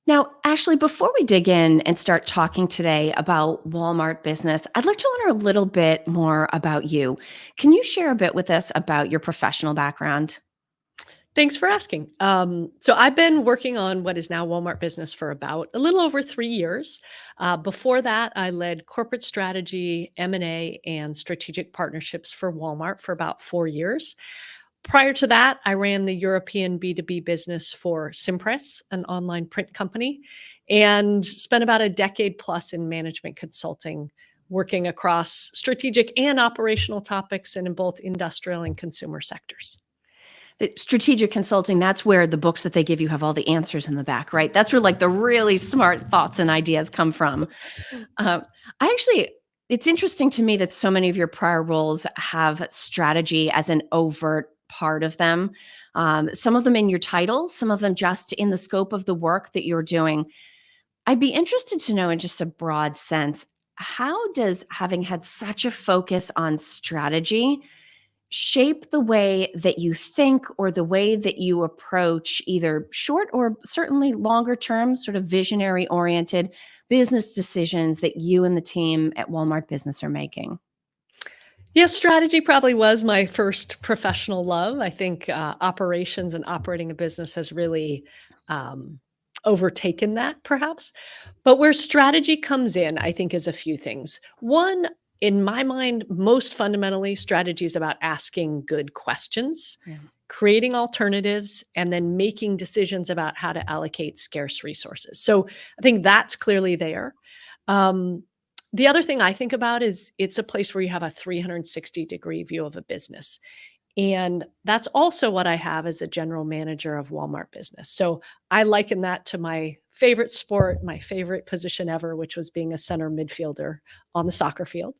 Now, Ashley, before we dig in and start talking today about Walmart business, I'd like to learn a little bit more about you. Can you share a bit with us about your professional background? Thanks for asking. So I've been working on what is now Walmart Business for about a little over 3 years. Before that, I led corporate strategy, M&A, and strategic partnerships for Walmart for about 4 years. Prior to that, I ran the European B2B business for Simpress, an online print company, and spent about a decade plus in management consulting, working across strategic and operational topics and in both industrial and consumer sectors. Strategic consulting, that's where the books that they give you have all the answers in the back, right? That's where like the really smart thoughts and ideas come from. Uh, I actually, it's interesting to me that so many of your prior roles have strategy as an overt part of them. Some of them in your title, some of them just in the scope of the work that you're doing. I'd be interested to know, in just a broad sense, how does having had such a focus on strategy shape the way that you think or the way that you approach either short or certainly longer term, sort of visionary oriented business decisions that you and the team at Walmart Business are making? Yes, strategy probably was my first professional love. I think, operations and operating a business has really, um, overtaken that perhaps. But where strategy comes in, I think, is a few things. One, in my mind, most fundamentally, strategy is about asking good questions, Yeah. creating alternatives, and then making decisions about how to allocate scarce resources. So I think that's clearly there. Um, the other thing I think about is it's a place where you have a 360-degree view of a business. And that's also what I have as a general manager of Walmart Business. So I liken that to my favorite sport, my favorite position ever, which was being a center midfielder on the soccer field.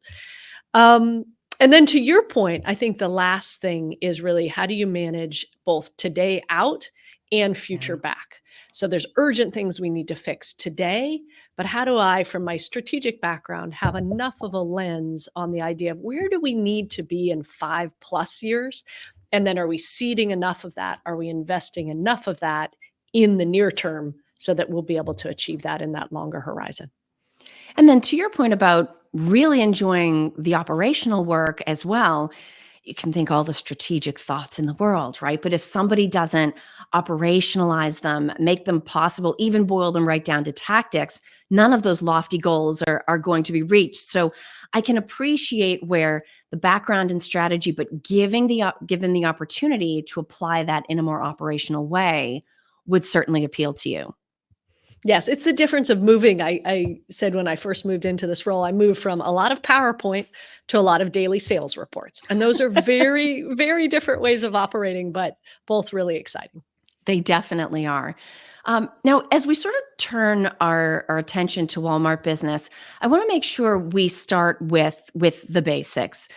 Um, and then to your point, I think the last thing is really how do you manage both today out and future Yeah. back? So there's urgent things we need to fix today, but how do I, from my strategic background, have enough of a lens on the idea of where do we need to be in 5+ years? And then are we seeding enough of that? Are we investing enough of that in the near term so that we'll be able to achieve that in that longer horizon? And then to your point about really enjoying the operational work as well, you can think all the strategic thoughts in the world, right? But if somebody doesn't operationalize them, make them possible, even boil them right down to tactics, none of those lofty goals are going to be reached. So I can appreciate where the background and strategy, but given the opportunity to apply that in a more operational way would certainly appeal to you. Yes, it's the difference of moving. I said when I first moved into this role, I moved from a lot of PowerPoint to a lot of daily sales reports. And those are very, very different ways of operating, but both really exciting. They definitely are. Now, as we sort of turn our attention to Walmart Business, I want to make sure we start with the basics.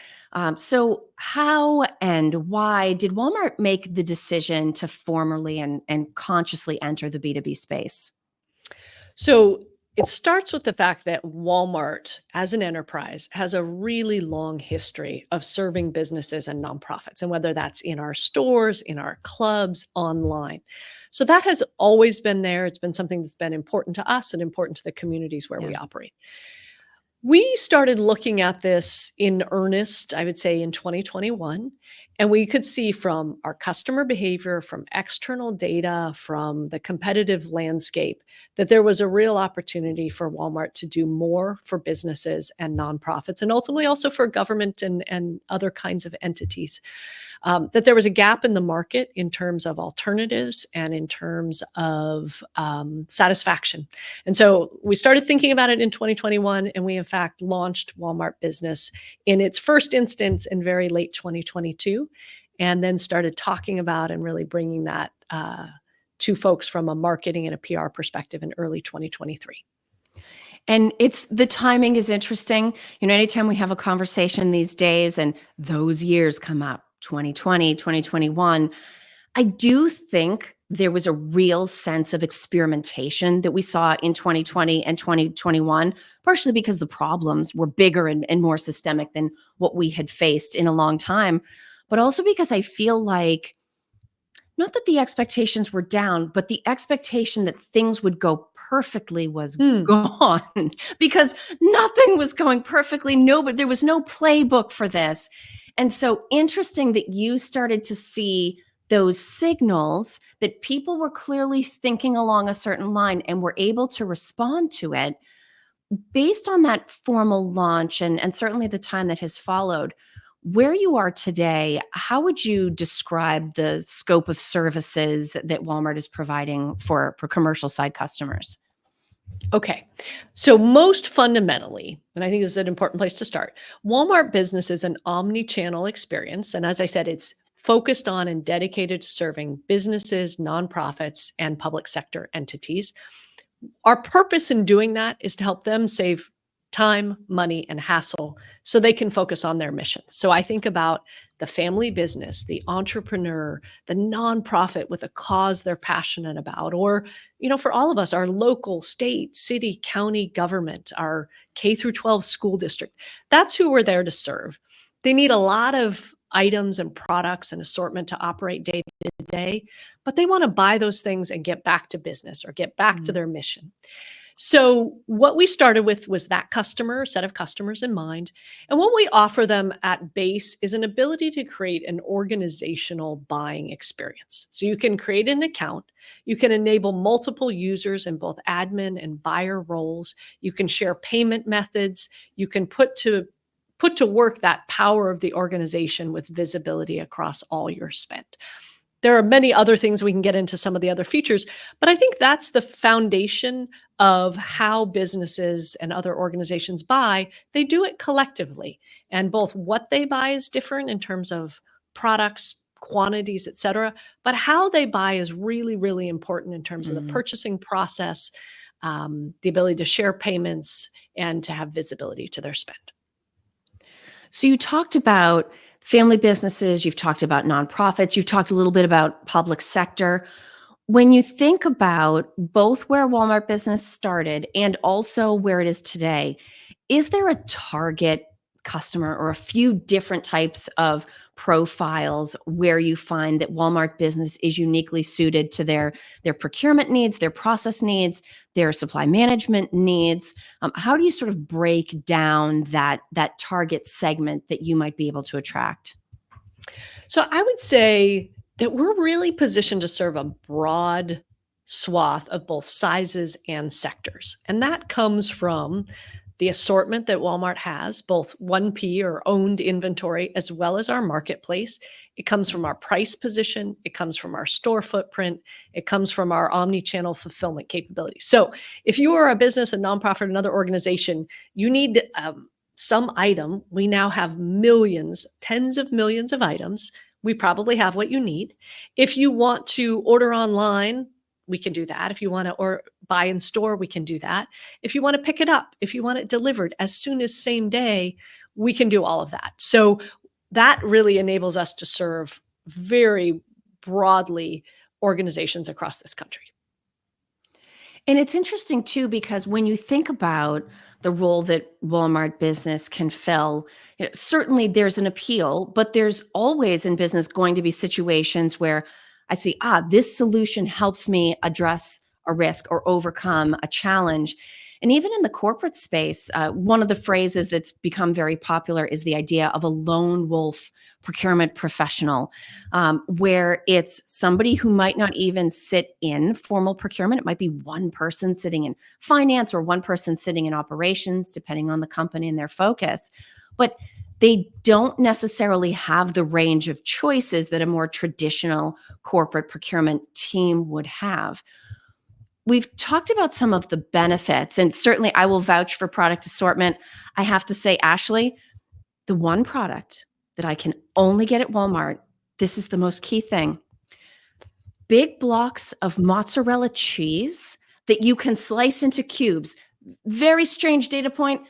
So, how and why did Walmart make the decision to formally and consciously enter the B2B space? So it starts with the fact that Walmart, as an enterprise, has a really long history of serving businesses and nonprofits, and whether that's in our stores, in our clubs, online. So that has always been there. It's been something that's been important to us and important to the communities where Yeah. we operate. We started looking at this in earnest, I would say in 2021, and we could see from our customer behavior, from external data, from the competitive landscape, that there was a real opportunity for Walmart to do more for businesses and nonprofits, and ultimately also for government and other kinds of entities. That there was a gap in the market in terms of alternatives and in terms of satisfaction. And so we started thinking about it in 2021, and we in fact launched Walmart Business in its first instance in very late 2022, and then started talking about and really bringing that to folks from a marketing and a PR perspective in early 2023. And it's the timing is interesting. Anytime we have a conversation these days and those years come up, 2020, 2021, I do think there was a real sense of experimentation that we saw in 2020 and 2021, partially because the problems were bigger and more systemic than what we had faced in a long time, but also because I feel like not that the expectations were down, but the expectation that things would go perfectly was Hmm. gone because nothing was going perfectly. But there was no playbook for this. And so interesting that you started to see those signals that people were clearly thinking along a certain line and were able to respond to it based on that formal launch and certainly the time that has followed. Where you are today, how would you describe the scope of services that Walmart is providing for commercial side customers? Okay. So most fundamentally, and I think this is an important place to start, Walmart Business is an omni-channel experience. And as I said, it's focused on and dedicated to serving businesses, nonprofits, and public sector entities. Our purpose in doing that is to help them save time, money, and hassle so they can focus on their mission. So I think about the family business, the entrepreneur, the nonprofit with a cause they're passionate about, or, for all of us, our local, state, city, county government, our K through 12 school district. That's who we're there to serve. They need a lot of items and products and assortment to operate day to day, but they want to buy those things and get back to business or get back to their mission. So what we started with was that set of customers in mind. And what we offer them at base is an ability to create an organizational buying experience. So you can create an account, you can enable multiple users in both admin and buyer roles, you can share payment methods, you can put to work that power of the organization with visibility across all your spend. There are many other things we can get into some of the other features, but I think that's the foundation of how businesses and other organizations buy. They do it collectively, and both what they buy is different in terms of products, quantities, et cetera, but how they buy is really, really important in terms of the Mhm. purchasing process, the ability to share payments, and to have visibility to their spend. So you talked about family businesses, you've talked about nonprofits, you've talked a little bit about public sector. When you think about both where Walmart Business started and also where it is today, is there a target customer or a few different types of profiles where you find that Walmart Business is uniquely suited to their procurement needs, their process needs, their supply management needs? How do you sort of break down that target segment that you might be able to attract? So I would say that we're really positioned to serve a broad swath of both sizes and sectors. And that comes from the assortment that Walmart has, both 1P or owned inventory, as well as our marketplace. It comes from our price position. It comes from our store footprint. It comes from our omni-channel fulfillment capability. So if you are a business, a nonprofit, another organization, you need some item. We now have millions, tens of millions of items. We probably have what you need. If you want to order online, we can do that. If you want to or buy in store, we can do that. If you want to pick it up, if you want it delivered as soon as same day, we can do all of that. So that really enables us to serve very broadly organizations across this country. And it's interesting too, because when you think about the role that Walmart Business can fill, certainly there's an appeal, but there's always in business going to be situations where I see, this solution helps me address a risk or overcome a challenge. And even in the corporate space, one of the phrases that's become very popular is the idea of a lone wolf procurement professional, where it's somebody who might not even sit in formal procurement. It might be one person sitting in finance or one person sitting in operations, depending on the company and their focus. But they don't necessarily have the range of choices that a more traditional corporate procurement team would have. We've talked about some of the benefits, and certainly I will vouch for product assortment. I have to say, Ashley, the one product that I can only get at Walmart, this is the most key thing. Big blocks of mozzarella cheese that you can slice into cubes. Very strange data point.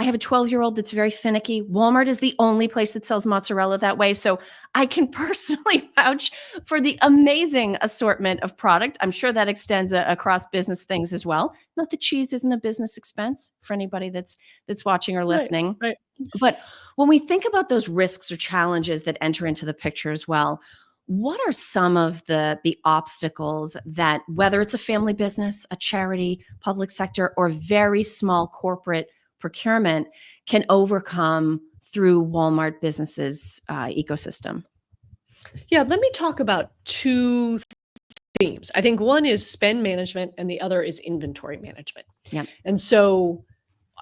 I have a 12-year-old that's very finicky. Walmart is the only place that sells mozzarella that way. So I can personally vouch for the amazing assortment of product. I'm sure that extends across business things as well. Not that cheese isn't a business expense for anybody that's watching or Right, listening. right. But when we think about those risks or challenges that enter into the picture as well, What are some of the obstacles that, whether it's a family business, a charity, public sector, or very small corporate procurement, can overcome through Walmart Business's ecosystem? Yeah, let me talk about two themes. I think one is spend management and the other is inventory management. Yeah. And so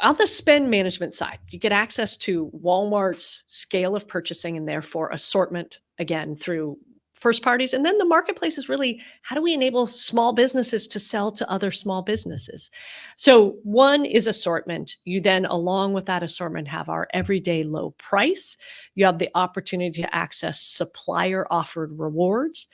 on the spend management side, you get access to Walmart's scale of purchasing and therefore assortment, again, through first parties. And then the marketplace is really, how do we enable small businesses to sell to other small businesses? So one is assortment. You then, along with that assortment, have our everyday low price. You have the opportunity to access supplier offered rewards.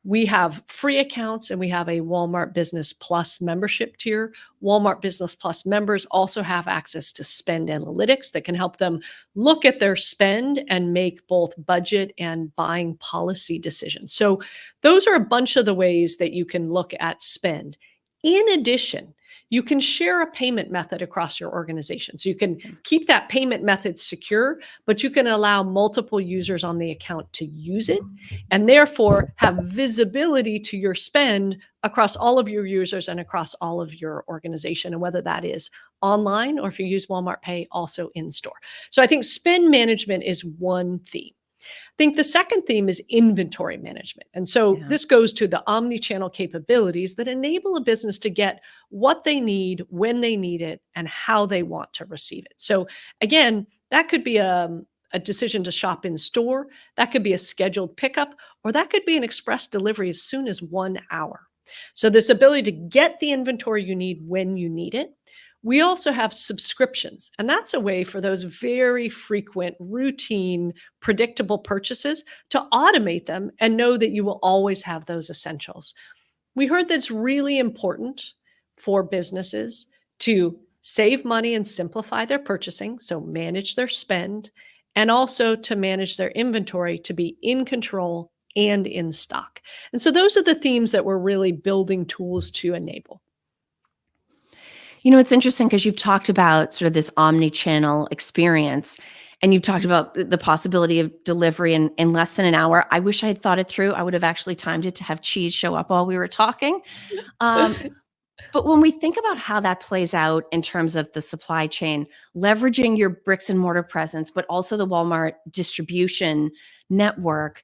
We have free accounts and we have a Walmart Business Plus membership tier. Walmart Business Plus members also have access to spend analytics that can help them look at their spend and make both budget and buying policy decisions. So, those are a bunch of the ways that you can look at spend. In addition, you can share a payment method across your organization. So you can keep that payment method secure, but you can allow multiple users on the account to use it and therefore have visibility to your spend across all of your users and across all of your organization, and whether that is online or if you use Walmart Pay, also in store. So I think spend management is one theme. I think the second theme is inventory management. And so Yeah. this goes to the omni-channel capabilities that enable a business to get what they need, when they need it, and how they want to receive it. So again, that could be a decision to shop in store, that could be a scheduled pickup, or that could be an express delivery as soon as 1 hour. So this ability to get the inventory you need when you need it. We also have subscriptions, and that's a way for those very frequent, routine, predictable purchases to automate them and know that you will always have those essentials. We heard that it's really important for businesses to save money and simplify their purchasing, so manage their spend, and also to manage their inventory to be in control and in stock. And so those are the themes that we're really building tools to enable. It's interesting because you've talked about sort of this omni-channel experience, and you've talked about the possibility of delivery in less than an hour. I wish I had thought it through. I would have actually timed it to have cheese show up while we were talking. Um, but when we think about how that plays out in terms of the supply chain, leveraging your bricks and mortar presence, but also the Walmart distribution network,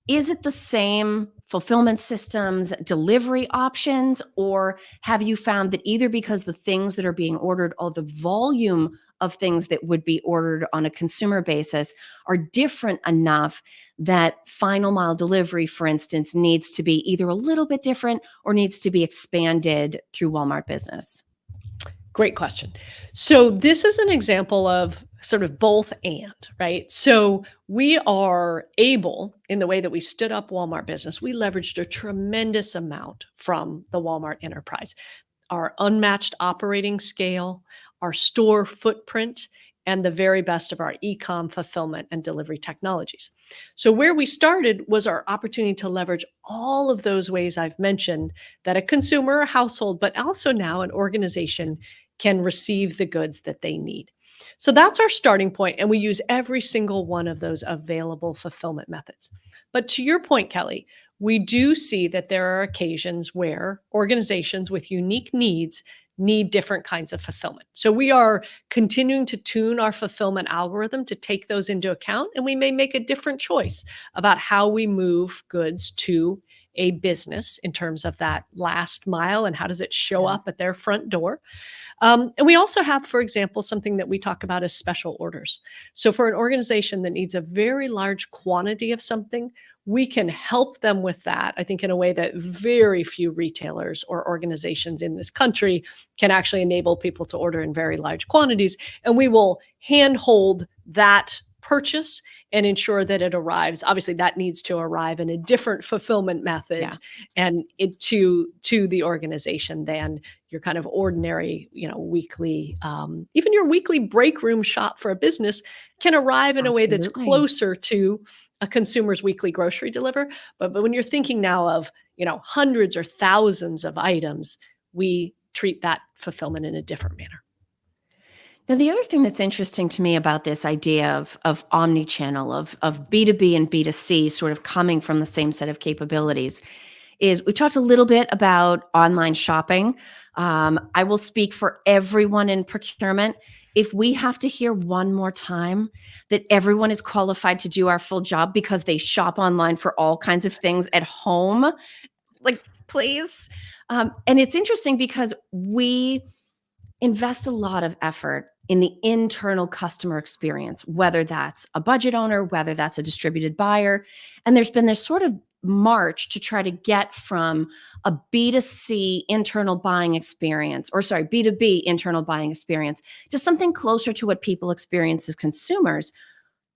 is it the same fulfillment systems, delivery options, or have you found that either because the things that are being ordered or the volume of things that would be ordered on a consumer basis are different enough that final mile delivery, for instance, needs to be either a little bit different or needs to be expanded through Walmart Business? Great question. So this is an example of sort of both and, right? So we are able, in the way that we stood up Walmart Business, we leveraged a tremendous amount from the Walmart enterprise. Our unmatched operating scale, our store footprint, and the very best of our e-com fulfillment and delivery technologies. So where we started was our opportunity to leverage all of those ways I've mentioned that a consumer, a household, but also now an organization can receive the goods that they need. So that's our starting point, and we use every single one of those available fulfillment methods. But to your point, Kelly, we do see that there are occasions where organizations with unique needs need different kinds of fulfillment. So we are continuing to tune our fulfillment algorithm to take those into account, and we may make a different choice about how we move goods to a business in terms of that last mile and how does it show up at their front door. And we also have, for example, something that we talk about as special orders. So for an organization that needs a very large quantity of something, we can help them with that, I think, in a way that very few retailers or organizations in this country can actually enable people to order in very large quantities. And we will handhold that purchase and ensure that it arrives. Obviously, that needs to arrive in a different fulfillment method and to the organization than your kind of ordinary, weekly, even your weekly break room shop for a business can arrive in a way that's Absolutely. closer to a consumer's weekly grocery deliver. But when you're thinking now of, hundreds or thousands of items, we treat that fulfillment in a different manner. Now, the other thing that's interesting to me about this idea of omni-channel, of B2B and B2C sort of coming from the same set of capabilities is we talked a little bit about online shopping. I will speak for everyone in procurement. If we have to hear one more time that everyone is qualified to do our full job because they shop online for all kinds of things at home, like, please. And it's interesting because we invest a lot of effort in the internal customer experience, whether that's a budget owner, whether that's a distributed buyer. And there's been this sort of march to try to get from a B2C internal buying experience, or sorry, B2B internal buying experience to something closer to what people experience as consumers.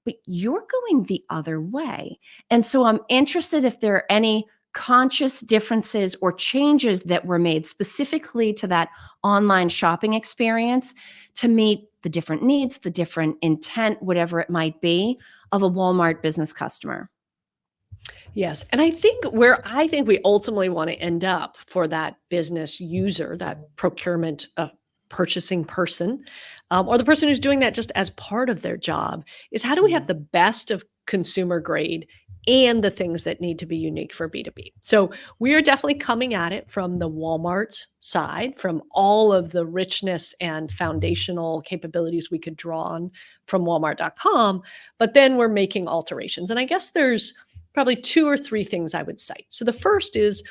But you're going the other way. And so I'm interested if there are any conscious differences or changes that were made specifically to that online shopping experience to meet the different needs, the different intent, whatever it might be, of a Walmart business customer. Yes, and I think we ultimately want to end up for that business user, that procurement purchasing person, or the person who's doing that just as part of their job, is how do we have the best of consumer grade and the things that need to be unique for B2B? So we are definitely coming at it from the Walmart side, from all of the richness and foundational capabilities we could draw on from Walmart.com, but then we're making alterations. And I guess there's probably two or three things I would cite. So the first is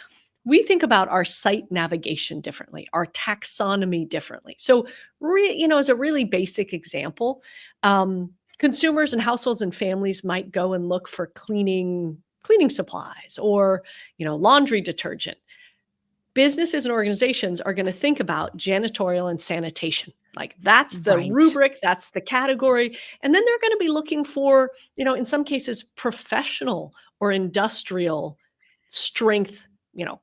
we think about our site navigation differently, our taxonomy differently. So, as a really basic example, consumers and households and families might go and look for cleaning supplies or laundry detergent. Businesses and organizations are going to think about janitorial and sanitation. Like that's the Right. rubric, that's the category. And then they're going to be looking for, in some cases, professional or industrial strength,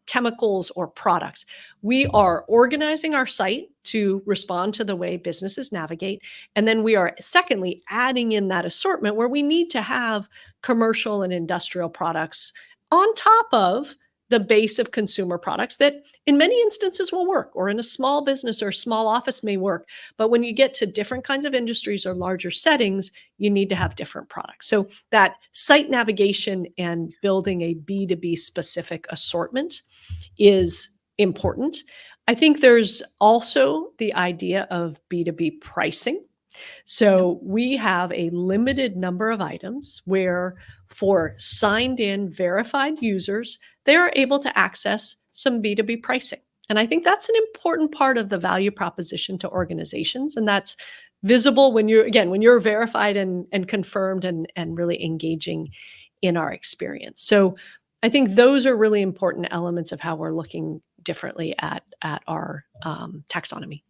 chemicals or products. We are organizing our site to respond to the way businesses navigate. And then we are, secondly, adding in that assortment where we need to have commercial and industrial products on top of the base of consumer products that in many instances will work, or in a small business or small office may work. But when you get to different kinds of industries or larger settings, you need to have different products. So that site navigation and building a B2B specific assortment is important. I think there's also the idea of B2B pricing. So we have a limited number of items where, for signed in, verified users, they are able to access some B2B pricing. And I think that's an important part of the value proposition to organizations. And that's visible when you're verified and confirmed and really engaging in our experience. So I think those are really important elements of how we're looking differently at our taxonomy.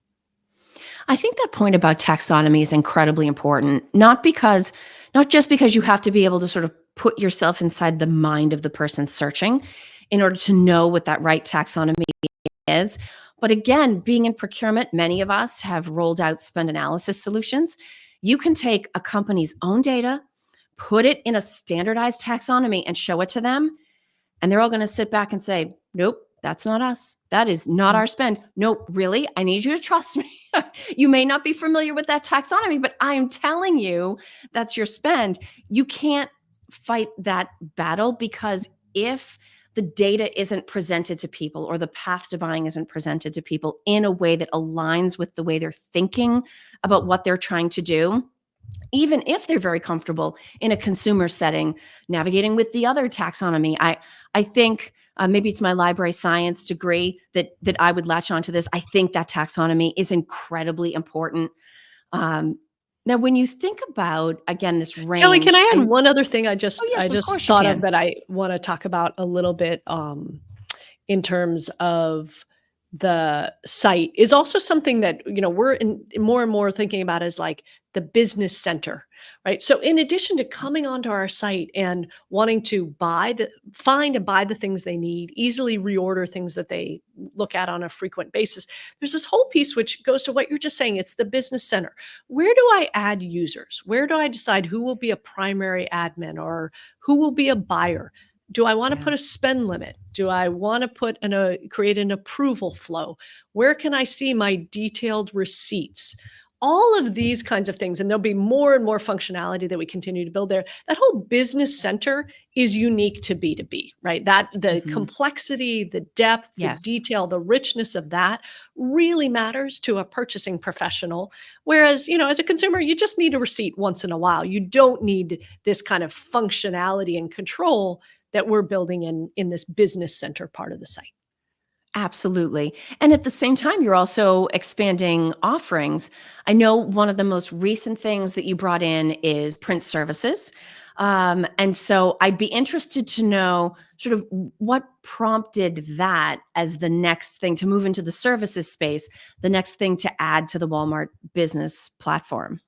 I think that point about taxonomy is incredibly important, not just because you have to be able to sort of put yourself inside the mind of the person searching in order to know what that right taxonomy is. But again, being in procurement, many of us have rolled out spend analysis solutions. You can take a company's own data, put it in a standardized taxonomy and show it to them, and they're all going to sit back and say, nope, that's not us. That is not our spend. Nope, really? I need you to trust me. You may not be familiar with that taxonomy, but I am telling you that's your spend. You can't fight that battle, because if the data isn't presented to people, or the path to buying isn't presented to people in a way that aligns with the way they're thinking about what they're trying to do, even if they're very comfortable in a consumer setting, navigating with the other taxonomy. I think maybe it's my library science degree that I would latch onto this. I think that taxonomy is incredibly important. Now, when you think about, again, this range. Kelly, can I add one other thing I Oh, just yes, of course you thought can. of that I want to talk about a little bit in terms of the site is also something that we're more and more thinking about as like the business center, right? So in addition to coming onto our site and wanting to find and buy the things they need, easily reorder things that they look at on a frequent basis, there's this whole piece which goes to what you're just saying. It's the business center. Where do I add users? Where do I decide who will be a primary admin or who will be a buyer? Do I want to put a spend limit? Do I want to create an approval flow? Where can I see my detailed receipts? all of these kinds of things, and there'll be more and more functionality that we continue to build there. That whole business center is unique to B2B, right? That the Mhm. complexity, the depth, the Yes, detail, the richness of that really matters to a purchasing professional. Whereas, as a consumer, you just need a receipt once in a while. You don't need this kind of functionality and control that we're building in this business center part of the site. absolutely. And at the same time, you're also expanding offerings. I know one of the most recent things that you brought in is print services. And so I'd be interested to know sort of what prompted that as the next thing to move into the services space, the next thing to add to the Walmart business platform.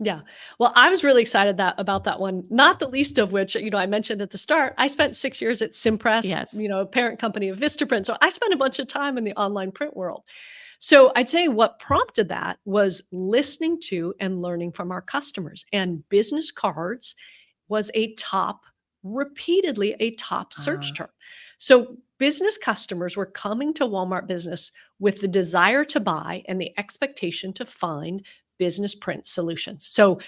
Yeah. Well, I was really excited about that one, not the least of which, I mentioned at the start, I spent 6 years at Cimpress, Yes. parent company of Vistaprint. So I spent a bunch of time in the online print world. So I'd say what prompted that was listening to and learning from our customers. And business cards was repeatedly a top search Uh, term. So business customers were coming to Walmart Business with the desire to buy and the expectation to find business print solutions. So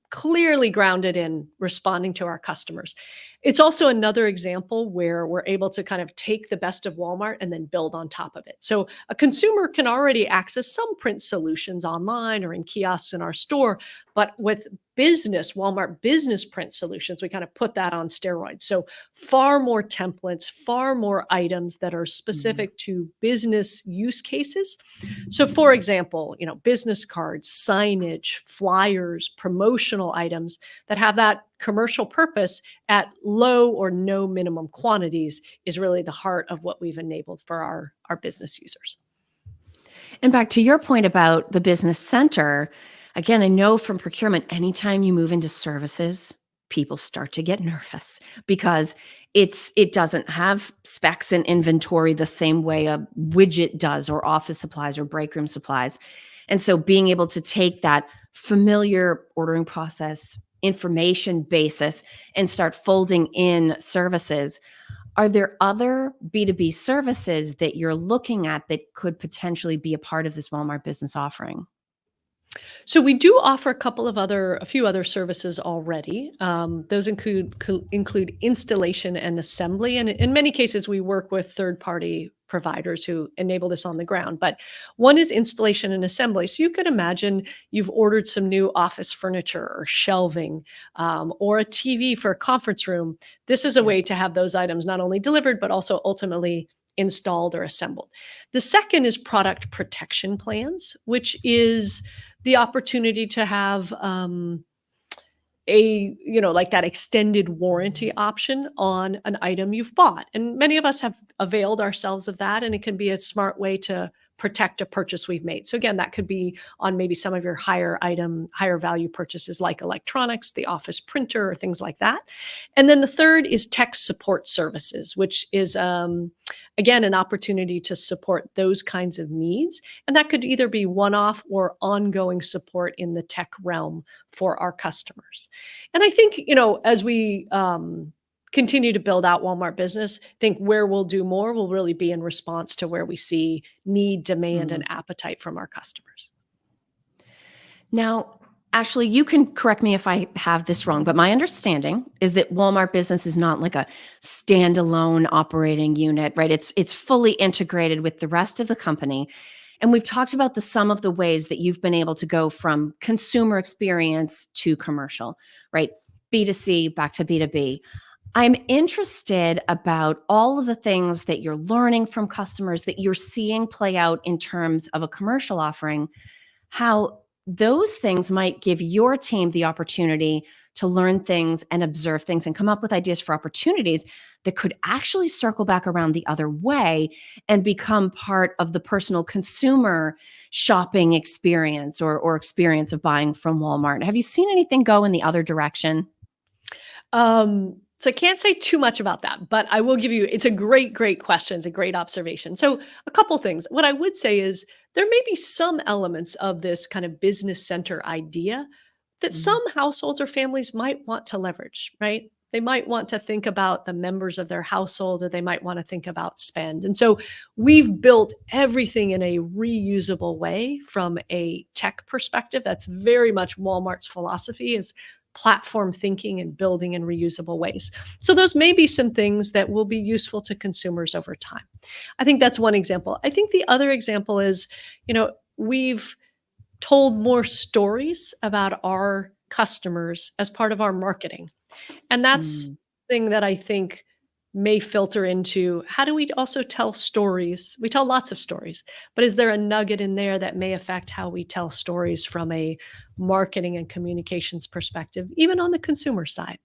clearly grounded in responding to our customers. It's also another example where we're able to kind of take the best of Walmart and then build on top of it. So a consumer can already access some print solutions online or in kiosks in our store, but with Walmart business print solutions, we kind of put that on steroids. So far more templates, far more items that are mm, specific to business use cases. So, for example, business cards, signage, flyers, promotional items that have that commercial purpose at low or no minimum quantities is really the heart of what we've enabled for our business users. And back to your point about the business center, again, I know from procurement, anytime you move into services, people start to get nervous because it doesn't have specs and inventory the same way a widget does or office supplies or break room supplies. And so being able to take that familiar ordering process information basis and start folding in services, are there other B2B services that you're looking at that could potentially be a part of this Walmart business offering? So we do offer a few other services already. Those include installation and assembly, and in many cases, we work with third-party providers who enable this on the ground. But one is installation and assembly. So you could imagine you've ordered some new office furniture or shelving, or a TV for a conference room. This is a Yeah. way to have those items not only delivered but also ultimately installed or assembled. The second is product protection plans, which is the opportunity to have like that extended warranty option on an item you've bought. And many of us have availed ourselves of that, and it can be a smart way to protect a purchase we've made. So again, that could be on maybe some of your higher value purchases like electronics, the office printer, or things like that. And then the third is tech support services, which is again an opportunity to support those kinds of needs. And that could either be one-off or ongoing support in the tech realm for our customers. And I think, as we continue to build out Walmart Business, I think where we'll do more will really be in response to where we see need, demand, Mm. and appetite from our customers. Now, Ashley, you can correct me if I have this wrong, but my understanding is that Walmart Business is not like a standalone operating unit, right? It's fully integrated with the rest of the company. And we've talked about some of the ways that you've been able to go from consumer experience to commercial, right? B2C back to B2B. I'm interested about all of the things that you're learning from customers that you're seeing play out in terms of a commercial offering, how those things might give your team the opportunity to learn things and observe things and come up with ideas for opportunities that could actually circle back around the other way and become part of the personal consumer shopping experience or experience of buying from Walmart. Have you seen anything go in the other direction? So I can't say too much about that, but I will give you, it's a great question. It's a great observation. So a couple things. What I would say is there may be some elements of this kind of business center idea that Mhm. some households or families might want to leverage, right? They might want to think about the members of their household, or they might want to think about spend. And so we've built everything in a reusable way from a tech perspective. That's very much Walmart's philosophy, is platform thinking and building in reusable ways. So those may be some things that will be useful to consumers over time. I think that's one example. I think the other example is, we've told more stories about our customers as part of our marketing. And that's Mm. thing that I think may filter into, how do we also tell stories? We tell lots of stories, but is there a nugget in there that may affect how we tell stories from a marketing and communications perspective, even on the consumer side?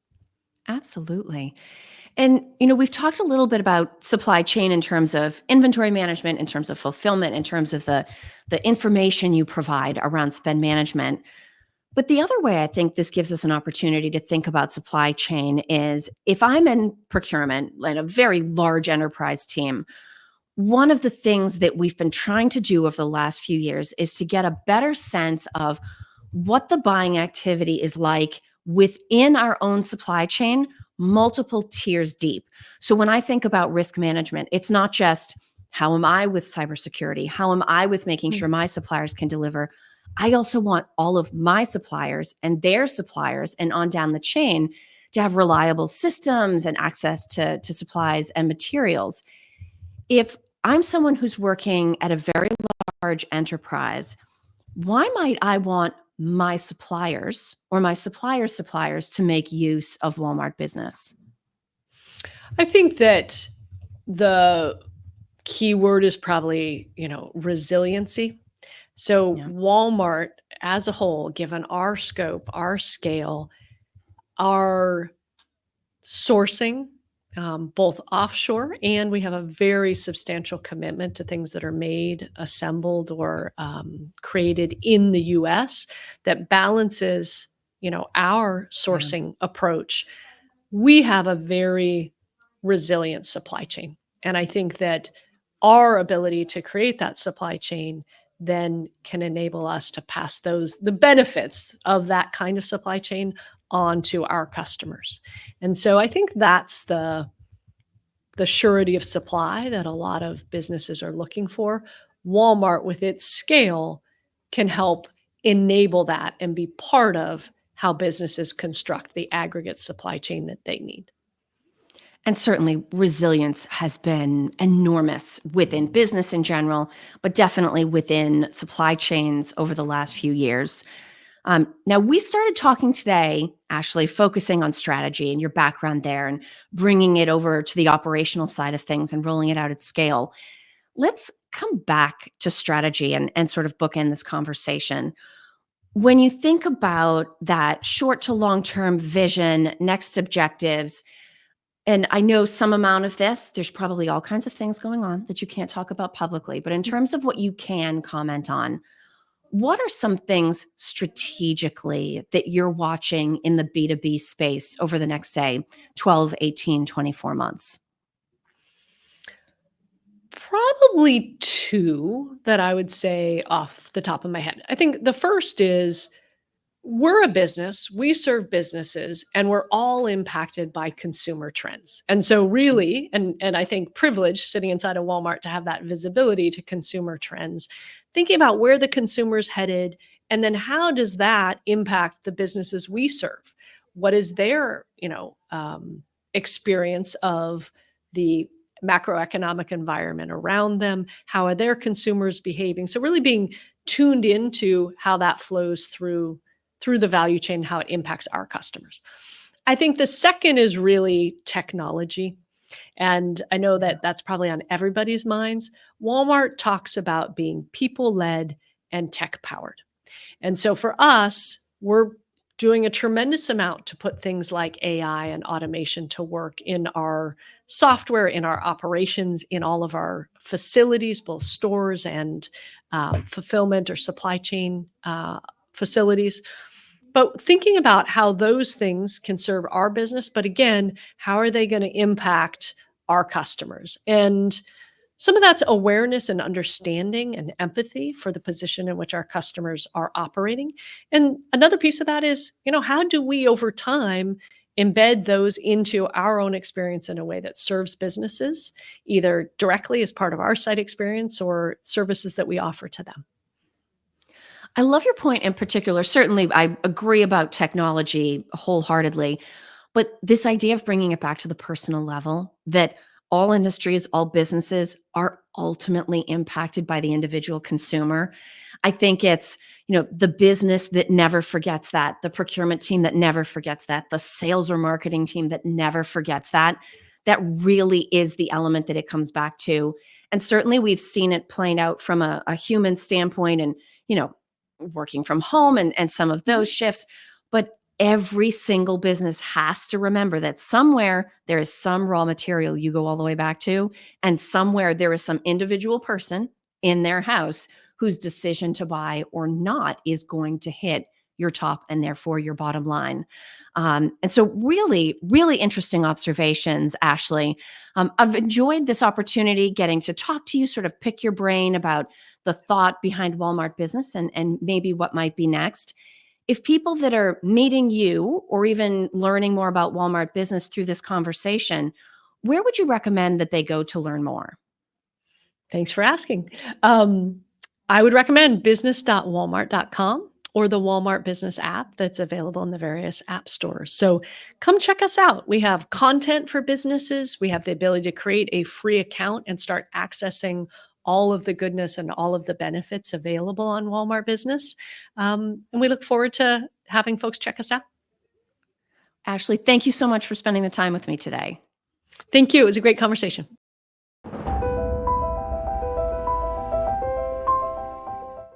Absolutely. And, we've talked a little bit about supply chain in terms of inventory management, in terms of fulfillment, in terms of the information you provide around spend management. But the other way I think this gives us an opportunity to think about supply chain is if I'm in procurement, like a very large enterprise team, one of the things that we've been trying to do over the last few years is to get a better sense of what the buying activity is like within our own supply chain, multiple tiers deep. So when I think about risk management, it's not just how am I with cybersecurity? How am I with making Mm. sure my suppliers can deliver? I also want all of my suppliers and their suppliers and on down the chain to have reliable systems and access to supplies and materials. If I'm someone who's working at a very large enterprise, why might I want my suppliers or my supplier's suppliers to make use of Walmart Business? I think that the key word is probably, resiliency. So Yeah. Walmart as a whole, given our scope, our scale, our sourcing, both offshore, and we have a very substantial commitment to things that are made, assembled, or created in the US, that balances, our Yeah. sourcing approach. We have a very resilient supply chain. And I think that our ability to create that supply chain then can enable us to pass the benefits of that kind of supply chain on to our customers. And so I think that's the surety of supply that a lot of businesses are looking for. Walmart, with its scale, can help enable that and be part of how businesses construct the aggregate supply chain that they need. And certainly resilience has been enormous within business in general, but definitely within supply chains over the last few years. Now, we started talking today, Ashley, focusing on strategy and your background there and bringing it over to the operational side of things and rolling it out at scale. Let's come back to strategy and sort of bookend this conversation. When you think about that short to long term vision, next objectives, and I know some amount of this, there's probably all kinds of things going on that you can't talk about publicly, but in terms of what you can comment on, what are some things strategically that you're watching in the B2B space over the next, say, 12, 18, 24 months? Probably 2 that I would say off the top of my head. I think the first is, we're a business, we serve businesses, and we're all impacted by consumer trends. And so really, and I think privileged sitting inside of Walmart to have that visibility to consumer trends, thinking about where the consumer's headed, and then how does that impact the businesses we serve? What is their, experience of the macroeconomic environment around them? How are their consumers behaving? So really being tuned into how that flows through the value chain, how it impacts our customers. I think the second is really technology. And I know that that's probably on everybody's minds. Walmart talks about being people led and tech powered. And so for us, we're doing a tremendous amount to put things like AI and automation to work in our software, in our operations, in all of our facilities, both stores and fulfillment or supply chain facilities. But thinking about how those things can serve our business, but again, how are they going to impact our customers? And some of that's awareness and understanding and empathy for the position in which our customers are operating. And another piece of that is, how do we over time embed those into our own experience in a way that serves businesses, either directly as part of our site experience or services that we offer to them. I love your point in particular. Certainly, I agree about technology wholeheartedly. But this idea of bringing it back to the personal level, that all industries, all businesses are ultimately impacted by the individual consumer. I think it's, the business that never forgets that, the procurement team that never forgets that, the sales or marketing team that never forgets that. That really is the element that it comes back to. And certainly we've seen it playing out from a human standpoint and, you know, working from home and some of Mhm. those shifts. But every single business has to remember that somewhere there is some raw material you go all the way back to, and somewhere there is some individual person in their house whose decision to buy or not is going to hit your top and therefore your bottom line. And so, really, really interesting observations, Ashley. I've enjoyed this opportunity getting to talk to you, sort of pick your brain about the thought behind Walmart Business and maybe what might be next. If people that are meeting you or even learning more about Walmart Business through this conversation, where would you recommend that they go to learn more? Thanks for asking. Um, I would recommend business.walmart.com or the Walmart Business app that's available in the various app stores. So come check us out. We have content for businesses. We have the ability to create a free account and start accessing all of the goodness and all of the benefits available on Walmart Business. And we look forward to having folks check us out. Ashley, thank you so much for spending the time with me today. Thank you. It was a great conversation.